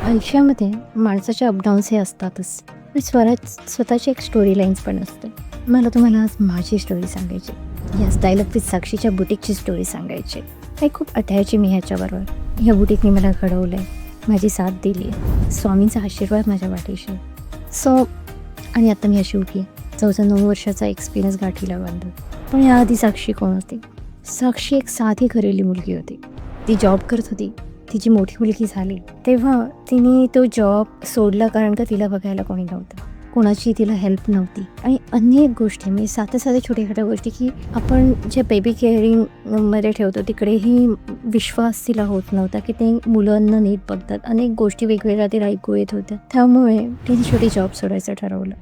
आयुष्यामध्ये माणसाचे अपडाऊन्स हे असतातच. पण स्वतःची एक स्टोरी लाईन्स पण असते. मला तुम्हाला आज माझी स्टोरी सांगायची. या स्टाईल अप विथ साक्षीच्या बुटीकची स्टोरी सांगायची. काही खूप अध्यायाची मी ह्याच्याबरोबर. ह्या बुटीकने मला घडवलं आहे, माझी साथ दिली आहे, स्वामींचा आशीर्वाद माझ्या पाठीशी. आणि आता मी अशी उभी आहे, जवळजवळ 9 वर्षाचा एक्सपिरियन्स गाठीला बांधून. पण याआधी साक्षी कोण होती? साक्षी एक साधी घरेली मुलगी होती. ती जॉब करत होती. तिची मोठी मुलगी झाली तेव्हा तिने तो जॉब सोडला, कारण का तिला बघायला कोणी नव्हतं, कोणाची तिला हेल्प नव्हती. आणि अनेक गोष्टी म्हणजे साध्या छोट्या छोट्या गोष्टी की आपण जे बेबी केअरिंगमध्ये ठेवतो तिकडेही विश्वास तिला होत नव्हता की ते मुलांना नीट बघतात. अनेक गोष्टी वेगवेगळ्या तिला ऐकू येत होत्या. त्यामुळे तिने शेवटी जॉब सोडायचं ठरवलं.